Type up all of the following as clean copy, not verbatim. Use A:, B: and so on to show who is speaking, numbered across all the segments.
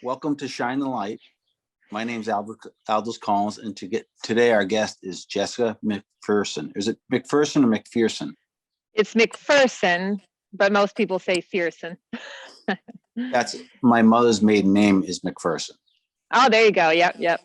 A: Welcome to Shine the Light. My name's Aldous Collins, and today our guest is Jessica McPherson. Is it McPherson or McPherson?
B: It's McPherson, but most people say Fearson.
A: That's my mother's maiden name is McPherson.
B: Oh, there you go. Yep. Yeah.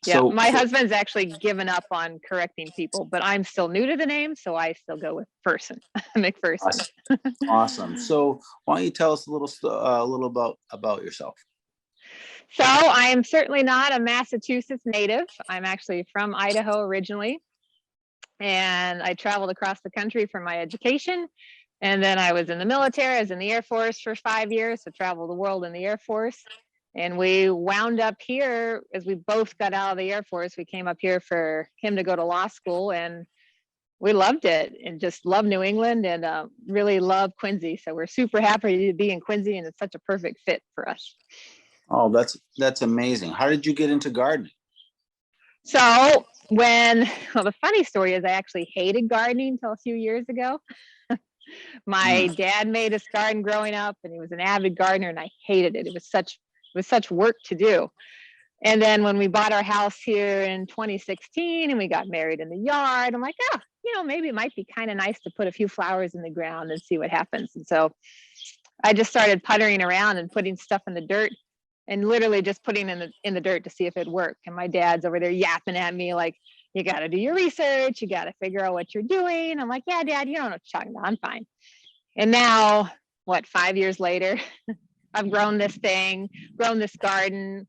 A: So,
B: My husband's actually given up on correcting people, but I'm still new to the name, so I still go with person, McPherson.
A: awesome. So, why don't you tell us a little about yourself?
B: So I am certainly not a Massachusetts native. I'm actually from Idaho originally, and I traveled across the country for my education. And then I was in the military. I was in the Air Force for 5 years, so traveled the world in the Air Force. And we wound up here as we both got out of the Air Force. We came up here for him to go to law school, and we loved it and just love New England and really love Quincy. So we're super happy to be in Quincy, and it's such a perfect fit for us.
A: Oh, that's amazing. How did you get into gardening?
B: So the funny story is I actually hated gardening until a few years ago. My dad made us garden growing up, and he was an avid gardener, and I hated it. It was such work to do. And then when we bought our house here in 2016 and we got married in the yard, I'm like, maybe it might be kind of nice to put a few flowers in the ground and see what happens. And so I just started puttering around and putting stuff in the dirt and literally just putting in the dirt to see if it worked. And my dad's over there yapping at me like, you got to do your research. You got to figure out what you're doing. I'm like, yeah, Dad, you don't know what you're talking about. I'm fine. And now, 5 years later, I've grown this garden.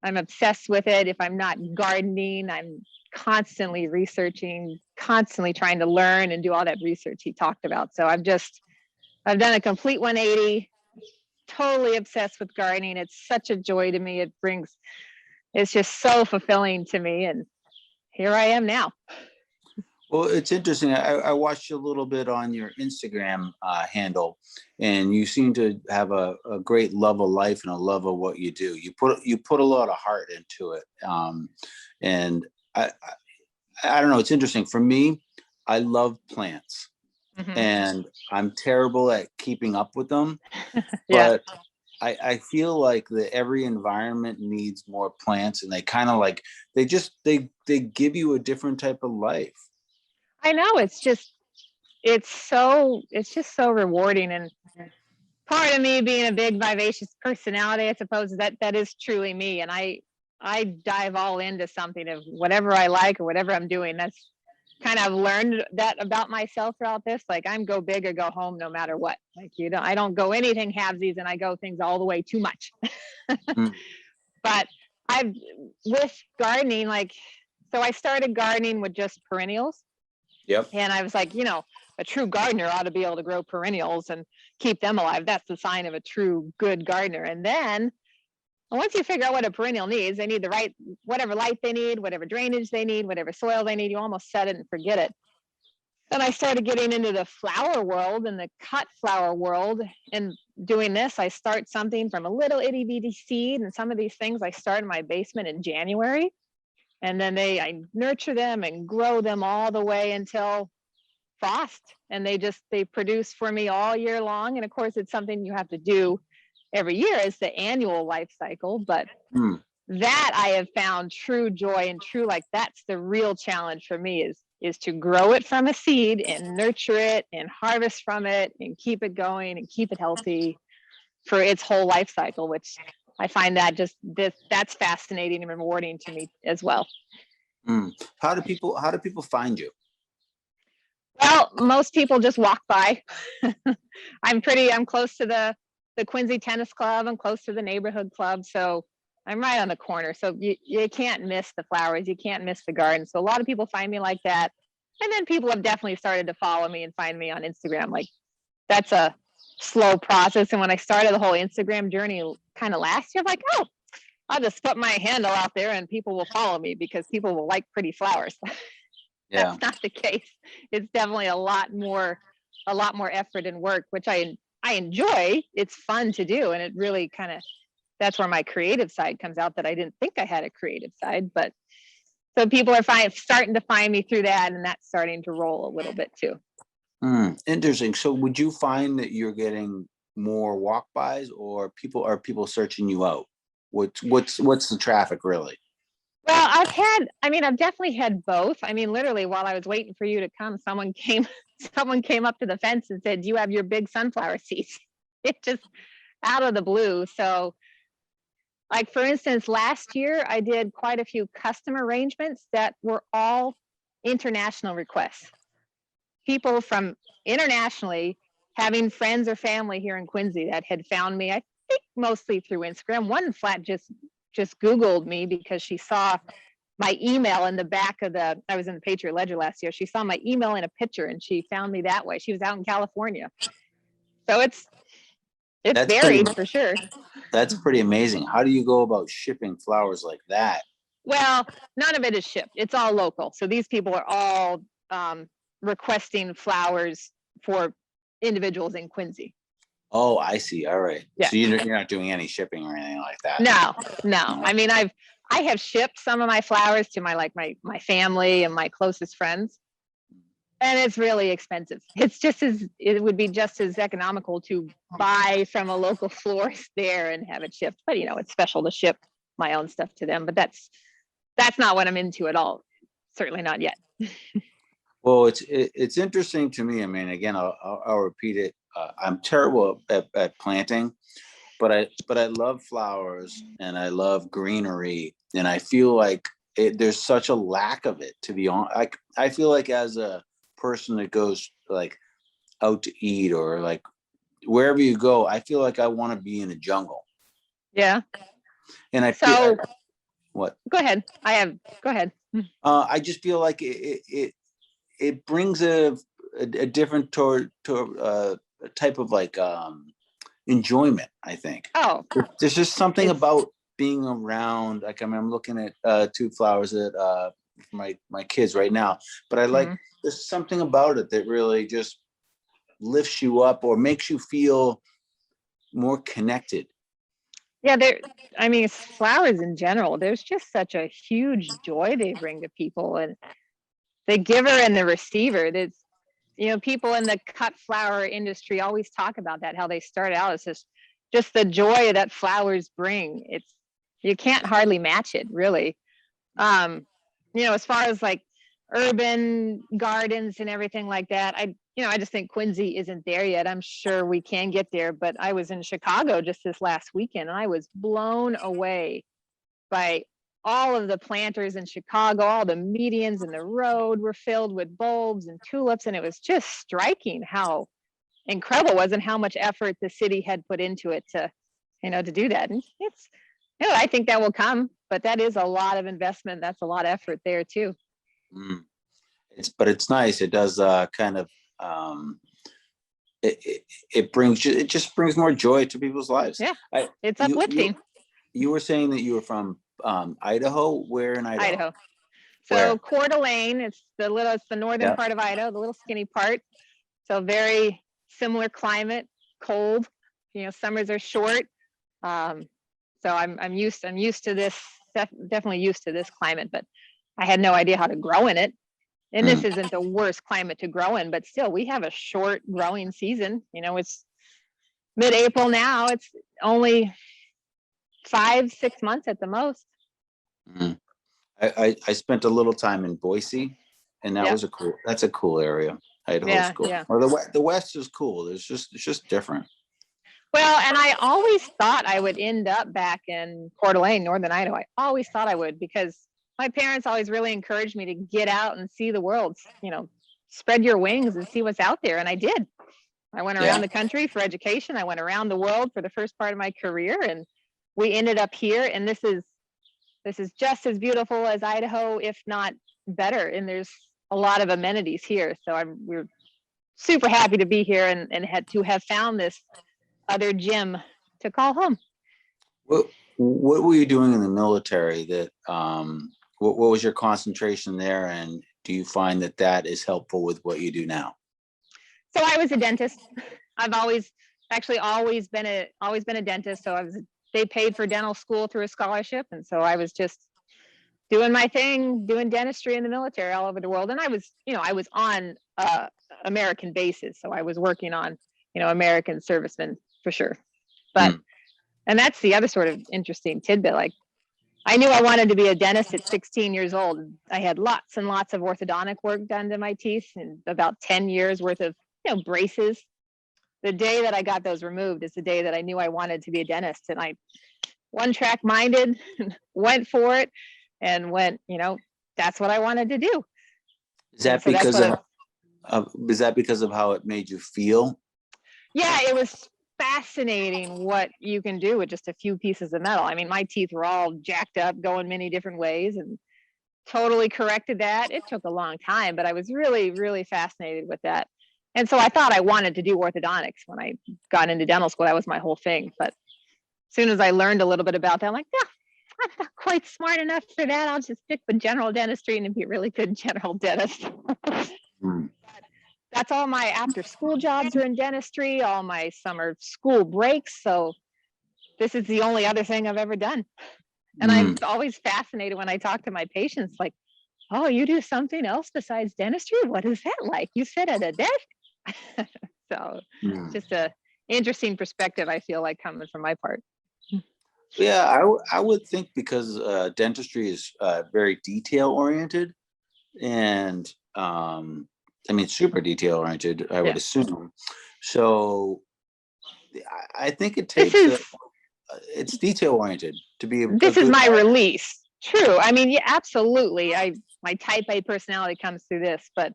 B: I'm obsessed with it. If I'm not gardening, I'm constantly researching, constantly trying to learn and do all that research he talked about. So I've done a complete 180, totally obsessed with gardening. It's such a joy to me. It's just so fulfilling to me. And here I am now.
A: Well, it's interesting. I watched a little bit on your Instagram handle, and you seem to have a great love of life and a love of what you do. You put a lot of heart into it, and I don't know. It's interesting for me. I love plants, and I'm terrible at keeping up with them.
B: Yeah.
A: But I feel like that every environment needs more plants, and they kind of like they give you a different type of life.
B: I know, it's just so rewarding. And part of me being a big vivacious personality, I suppose that is truly me. And I dive all into something of whatever I like or whatever I'm doing. That's kind of learned that about myself throughout this. Like, I'm go big or go home no matter what. Like, I don't go anything halvesies, and I go things all the way too much. But with gardening, so I started gardening with just perennials.
A: Yep.
B: And I was like, a true gardener ought to be able to grow perennials and keep them alive. That's the sign of a true good gardener. And then once you figure out what a perennial needs, they need whatever light they need, whatever drainage they need, whatever soil they need. You almost set it and forget it. Then I started getting into the flower world and the cut flower world. And doing this, I start something from a little itty bitty seed. And some of these things I start in my basement in January. And then I nurture them and grow them all the way until frost. And they produce for me all year long. And of course, it's something you have to do every year. It's the annual life cycle. But that I have found true joy and that's the real challenge for me is to grow it from a seed and nurture it and harvest from it and keep it going and keep it healthy for its whole life cycle, which I find that's fascinating and rewarding to me as well.
A: How do people find you?
B: Well, most people just walk by. I'm close to the Quincy Tennis Club. I'm close to the neighborhood club. So I'm right on the corner. So you can't miss the flowers. You can't miss the garden. So a lot of people find me like that. And then people have definitely started to follow me and find me on Instagram. Like, that's a slow process. And when I started the whole Instagram journey kind of last year, I'm like, oh, I'll just put my handle out there and people will follow me because people will like pretty flowers.
A: Yeah.
B: That's not the case. It's definitely a lot more effort and work, which I enjoy. It's fun to do. And it really that's where my creative side comes out, that I didn't think I had a creative side. But so people are starting to find me through that, and that's starting to roll a little bit too.
A: Interesting. So would you find that you're getting more walk-bys, or are people searching you out? What's the traffic really?
B: Well, I've definitely had both. I mean, literally while I was waiting for you to come, someone came, someone came up to the fence and said, "Do you have your big sunflower seeds?" It just out of the blue. So like for instance, last year I did quite a few custom arrangements that were all international requests. People from internationally having friends or family here in Quincy that had found me, I think mostly through Instagram. One flat just Googled me because she saw my email in the back of I was in the Patriot Ledger last year. She saw my email in a picture and she found me that way. She was out in California. So it's
A: That's pretty.
B: varied for sure.
A: That's pretty amazing. How do you go about shipping flowers like that?
B: Well, none of it is shipped. It's all local. So these people are all requesting flowers for individuals in Quincy.
A: Oh, I see. All right.
B: Yeah.
A: So you're not doing any shipping or anything like that.
B: No. I mean, I have shipped some of my flowers to my family and my closest friends, and it's really expensive. It would be just as economical to buy from a local florist there and have it shipped. But it's special to ship my own stuff to them. But that's not what I'm into at all. Certainly not yet.
A: Well, it's interesting to me. I mean, again, I'll repeat it. I'm terrible at planting, but I love flowers and I love greenery, and I feel like there's such a lack of it. To be honest, I feel like as a person that goes like out to eat or like wherever you go, I feel like I want to be in a jungle.
B: Yeah.
A: And what?
B: Go ahead. Go ahead.
A: I just feel like it brings a different type of like enjoyment, I think.
B: Oh,
A: there's just something about being around. Like I'm looking at two flowers that my kids right now, but I like there's something about it that really just lifts you up or makes you feel more connected.
B: Yeah, I mean, it's flowers in general. There's just such a huge joy they bring to people, and the giver and the receiver. There's, people in the cut flower industry always talk about that, how they start out as just the joy that flowers bring. You can't hardly match it, really. As far as like urban gardens and everything like that, I just think Quincy isn't there yet. I'm sure we can get there, but I was in Chicago just this last weekend and I was blown away by all of the planters in Chicago. All the medians in the road were filled with bulbs and tulips, and it was just striking how incredible it was and how much effort the city had put into it to do that. And I think that will come, but that is a lot of investment. That's a lot of effort there too.
A: But it's nice. It does kind of it just brings more joy to people's lives.
B: Yeah, it's uplifting.
A: You were saying that you were from Idaho. Where in Idaho?
B: Idaho. So Coeur d'Alene, it's the northern part of Idaho, the little skinny part. So very similar climate, cold. Summers are short. So I'm used to this. Definitely used to this climate, but I had no idea how to grow in it. And this isn't the worst climate to grow in, but still, we have a short growing season. It's mid-April now. It's only 5-6 months at the most.
A: I spent a little time in Boise, and that's a cool area. Idaho's cool. Yeah. Or the West is cool. It's just different.
B: Well, and I always thought I would end up back in Coeur d'Alene, northern Idaho. I always thought I would, because my parents always really encouraged me to get out and see the world, spread your wings and see what's out there. And I did. I went around the country for education. I went around the world for the first part of my career, and we ended up here. And this is just as beautiful as Idaho, if not better. And there's a lot of amenities here. So we're super happy to be here and had to have found this other gym to call home.
A: What were you doing in the military that what was your concentration there, and do you find that is helpful with what you do now?
B: So I was a dentist. I've always been a dentist. So they paid for dental school through a scholarship, and so I was just doing my thing, doing dentistry in the military all over the world. And I was on American bases, so I was working on American servicemen for sure. But And that's the other sort of interesting tidbit. Like, I knew I wanted to be a dentist at 16 years old. I had lots and lots of orthodontic work done to my teeth and about 10 years worth of, braces. The day that I got those removed is the day that I knew I wanted to be a dentist. And I one track minded, went for it and went, that's what I wanted to do.
A: Is that
B: So
A: because is that because of how it made you feel?
B: Yeah, it was fascinating what you can do with just a few pieces of metal. I mean, my teeth were all jacked up, going many different ways, and totally corrected that. It took a long time, but I was really, really fascinated with that. And so I thought I wanted to do orthodontics when I got into dental school. That was my whole thing. But as soon as I learned a little bit about that, I'm like, yeah, I'm not quite smart enough for that. I'll just stick with general dentistry and be a really good general dentist. That's all my after school jobs are in dentistry, all my summer school breaks. So this is the only other thing I've ever done. And I'm always fascinated when I talk to my patients, like, oh, you do something else besides dentistry? What is that like? You sit at a desk? So just a interesting perspective, I feel like, coming from my part.
A: Yeah, I would think because dentistry is very detail oriented, and I mean super detail oriented, I would assume. So I think it takes it's detail oriented to be
B: this is my release. True. I mean, yeah, absolutely. My type A personality comes through this, but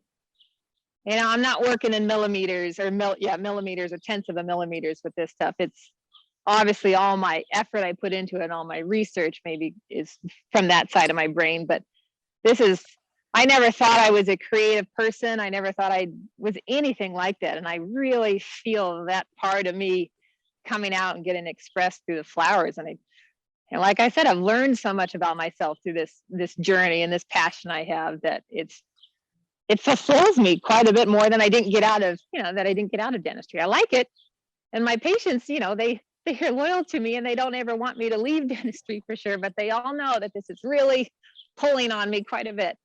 B: I'm not working in millimeters or millimeters or tenths of a millimeters with this stuff. It's obviously all my effort I put into it and all my research maybe is from that side of my brain. But I never thought I was a creative person. I never thought I was anything like that. And I really feel that part of me coming out and getting expressed through the flowers. And like I said, I've learned so much about myself through this journey and this passion I have that it fulfills me quite a bit more than I didn't get out of, dentistry. I like it. And my patients, they're loyal to me and they don't ever want me to leave dentistry for sure, but they all know that this is really pulling on me quite a bit.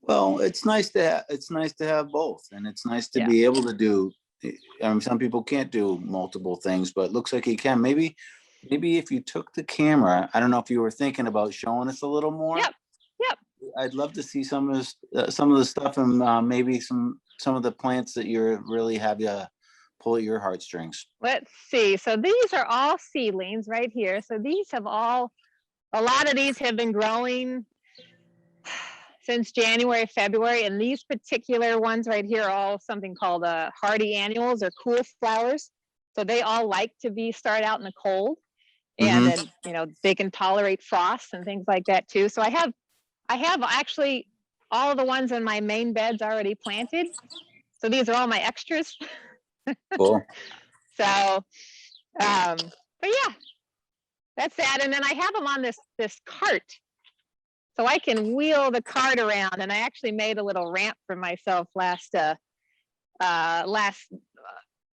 A: Well, it's nice to have both, and it's nice to be able to do. Some people can't do multiple things, but it looks like you can. Maybe if you took the camera, I don't know if you were thinking about showing us a little more.
B: Yep.
A: I'd love to see some of the stuff and maybe some of the plants that you really have you pull at your heartstrings.
B: Let's see. So these are all seedlings right here. So a lot of these have been growing since January, February, and these particular ones right here are all something called hardy annuals or cool flowers. So they all like to start out in the cold, and then they can tolerate frost and things like that too. So I have actually all of the ones in my main beds already planted. So these are all my extras.
A: Cool.
B: So, but yeah, that's that. And then I have them on this cart. So I can wheel the cart around, and I actually made a little ramp for myself last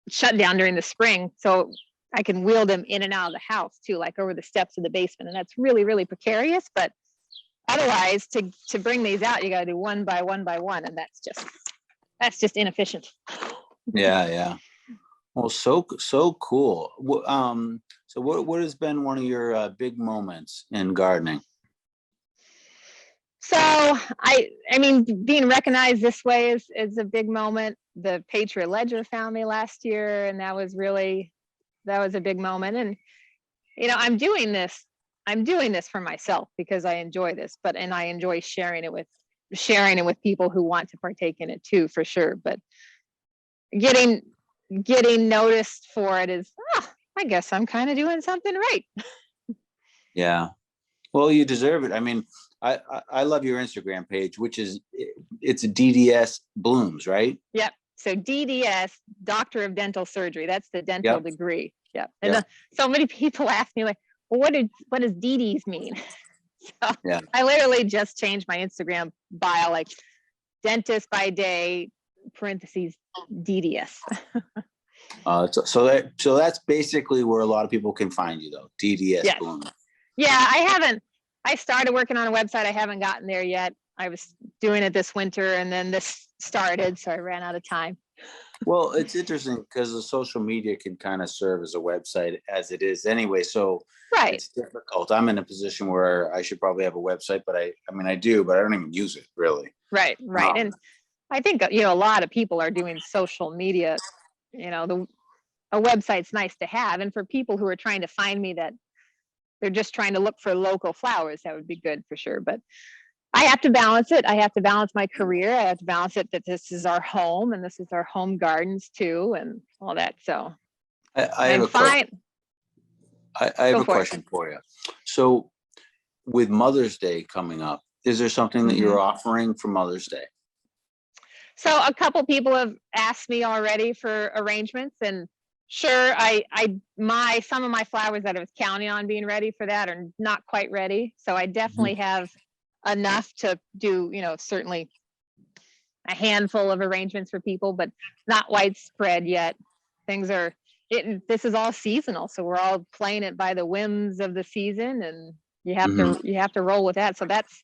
B: shutdown during the spring. So I can wheel them in and out of the house too, like over the steps of the basement. And that's really, really precarious. But otherwise, to bring these out, you got to do one by one by one, and that's just inefficient.
A: Yeah. Well, so cool. So what has been one of your big moments in gardening?
B: So I mean, being recognized this way is a big moment. The Patriot Ledger found me last year, and that was a big moment. And I'm doing this for myself because I enjoy this, and I enjoy sharing it with people who want to partake in it too, for sure. But getting noticed for it is, I guess I'm kind of doing something right.
A: Yeah. Well, you deserve it. I mean, I love your Instagram page, which is it's DDS Blooms, right?
B: Yep. So DDS, Doctor of Dental Surgery. That's the dental degree. Yep. And so many people ask me, like, well, what does DDs mean? So I literally just changed my Instagram bio, like dentist by day, parentheses, DDS.
A: So that's basically where a lot of people can find you, though. DDS Blooms.
B: Yeah, I started working on a website. I haven't gotten there yet. I was doing it this winter, and then this started, so I ran out of time.
A: Well, it's interesting because the social media can kind of serve as a website as it is anyway. So
B: Right,
A: it's difficult. I'm in a position where I should probably have a website, but I mean, I do, but I don't even use it really.
B: right.
A: Um,
B: And I think, a lot of people are doing social media. A website's nice to have. And for people who are trying to find me that they're just trying to look for local flowers, that would be good for sure. But I have to balance it. I have to balance my career. I have to balance it that this is our home and this is our home gardens too and all that. So
A: I have
B: I'm
A: a question.
B: fine.
A: I have
B: Go
A: a
B: for it.
A: question for you. So with Mother's Day coming up, is there something that you're offering for Mother's Day?
B: So a couple people have asked me already for arrangements, and sure, some of my flowers that I was counting on being ready for that are not quite ready. So I definitely have enough to do, certainly a handful of arrangements for people, but not widespread yet. This is all seasonal, so we're all playing it by the whims of the season, and you have to roll with that. So that's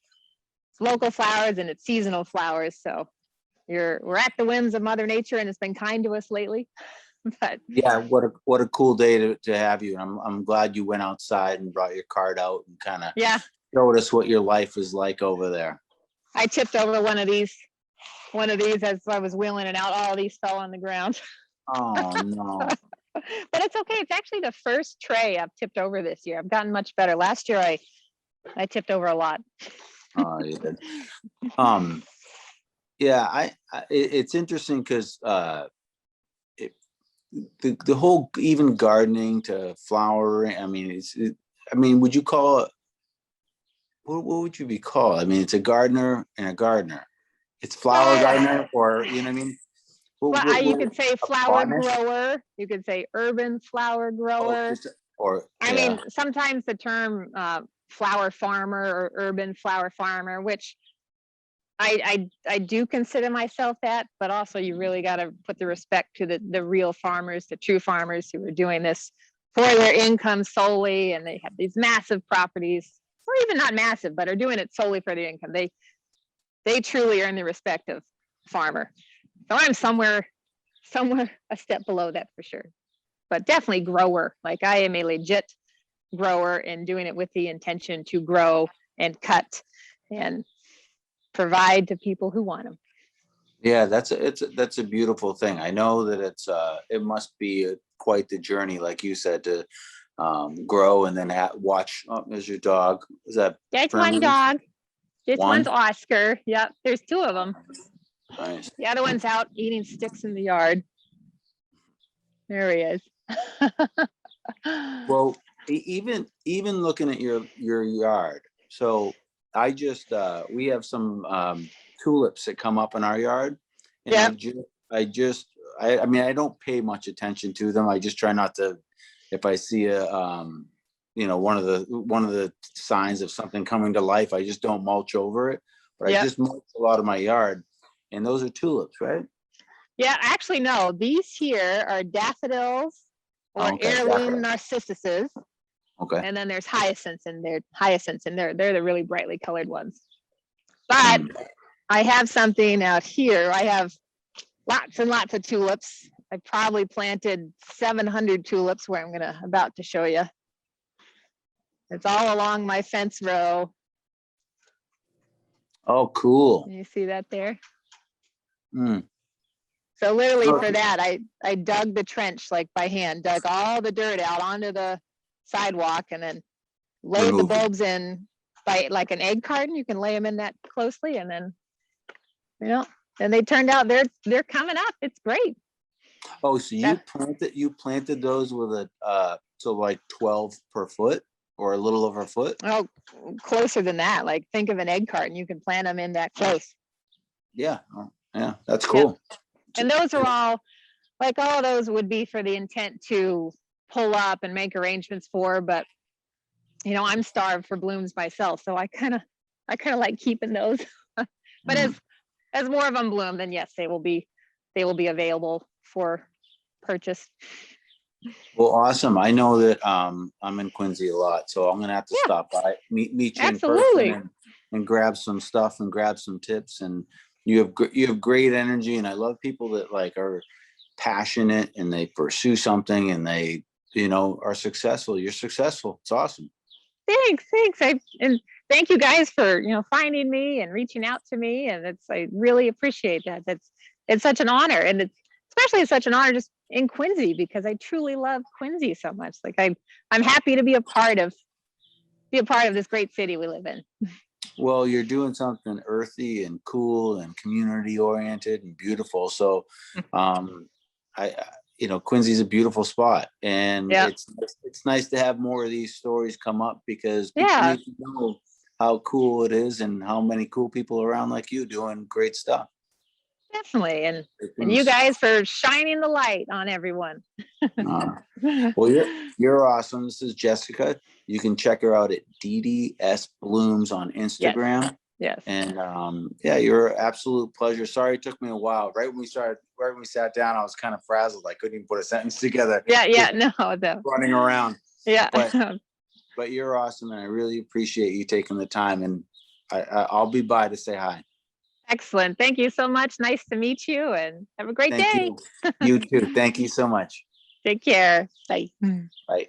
B: local flowers and it's seasonal flowers. So we're at the whims of Mother Nature, and it's been kind to us lately. But
A: Yeah, what a cool day to have you. And I'm glad you went outside and brought your cart out and kind of
B: yeah,
A: showed us what your life is like over there.
B: I tipped over one of these as I was wheeling it out. All these fell on the ground.
A: Oh no.
B: But it's okay. It's actually the first tray I've tipped over this year. I've gotten much better. Last year I tipped over a lot.
A: Oh, you did. Um, yeah, it's interesting because the whole even gardening to flowering. I mean, I mean, would you call it? What would you be called? I mean, it's a gardener and a gardener. It's flower gardener, or you know what I mean?
B: Well, you could say
A: A
B: flower
A: botanist?
B: grower. You could say urban flower
A: Oh,
B: grower.
A: or
B: I
A: yeah.
B: mean, sometimes the term flower farmer or urban flower farmer, which I do consider myself that, but also you really got to put the respect to the real farmers, the true farmers who are doing this for their income solely, and they have these massive properties, or even not massive, but are doing it solely for their income. They truly earn the respect of farmer. So I'm somewhere a step below that for sure, but definitely grower. Like I am a legit grower and doing it with the intention to grow and cut and provide to people who want them.
A: Yeah, that's a beautiful thing. I know that it must be quite the journey, like you said, to grow and then watch. Oh, there's your dog. Is that
B: That's one
A: Fernley's?
B: dog. This
A: One?
B: one's Oscar. Yep, there's two of them.
A: Nice.
B: The other one's out eating sticks in the yard. There he is.
A: Well, even looking at your yard. So we have some tulips that come up in our yard, and
B: Yeah,
A: I mean, I don't pay much attention to them. I just try not to. If I see one of the signs of something coming to life, I just don't mulch over it. But I
B: yeah,
A: just mulch a lot of my yard, and those are tulips, right?
B: yeah. Actually, no. These here are daffodils or
A: Oh, okay,
B: heirloom
A: daffodil.
B: narcissuses,
A: Okay.
B: and then there's hyacinths in there. They're the really brightly colored ones. But
A: Mm.
B: I have something out here. I have lots and lots of tulips. I probably planted 700 tulips where I'm about to show you. It's all along my fence row.
A: Oh, cool.
B: You see that there?
A: Mm.
B: So literally
A: Oh,
B: for that, I dug the trench like by hand, dug all the dirt out onto the sidewalk and then laid the
A: remove them.
B: bulbs in by like an egg carton. You can lay them in that closely, and then, and they turned out they're coming up. It's great.
A: Oh, so
B: That,
A: you planted those with so like 12 per foot or a little over a foot?
B: oh, closer than that. Like think of an egg carton. You can plant them in that close.
A: Yeah. Oh, yeah, that's
B: Yep.
A: cool.
B: And those are all of those would be for the intent to pull up and make arrangements for, but I'm starved for blooms myself, so I kind of like keeping those. But as more of them bloom, then yes, they will be available for purchase.
A: Well, awesome. I know that I'm in Quincy a lot, so I'm gonna have to
B: Yeah,
A: stop by, meet you in person
B: absolutely.
A: and grab some stuff and grab some tips. And You have great energy, and I love people that like are passionate and they pursue something and they, are successful. You're successful. It's awesome.
B: Thanks. And thank you guys for finding me and reaching out to me, and I really appreciate that. It's such an honor, and it's such an honor just in Quincy because I truly love Quincy so much. Like I'm happy to be a part of this great city we live in.
A: Well, you're doing something earthy and cool and community oriented and beautiful. So, I Quincy's a beautiful spot, and
B: Yeah.
A: it's nice to have more of these stories come up because people
B: Yeah.
A: need to know how cool it is and how many cool people around like you doing great stuff.
B: Definitely, and you guys for shining the light on everyone.
A: Well, you're awesome. This is Jessica. You can check her out at DDS Blooms on Instagram.
B: Yes.
A: And yeah, you're an absolute pleasure. Sorry it took me a while. Right when we sat down, I was kind of frazzled. I couldn't even put a sentence together.
B: Yeah, no.
A: Running around.
B: Yeah.
A: But you're awesome, and I really appreciate you taking the time. And I'll be by to say hi.
B: Excellent. Thank you so much. Nice to meet you, and have a great day.
A: You too. Thank you so much.
B: Take care. Bye.
A: Bye.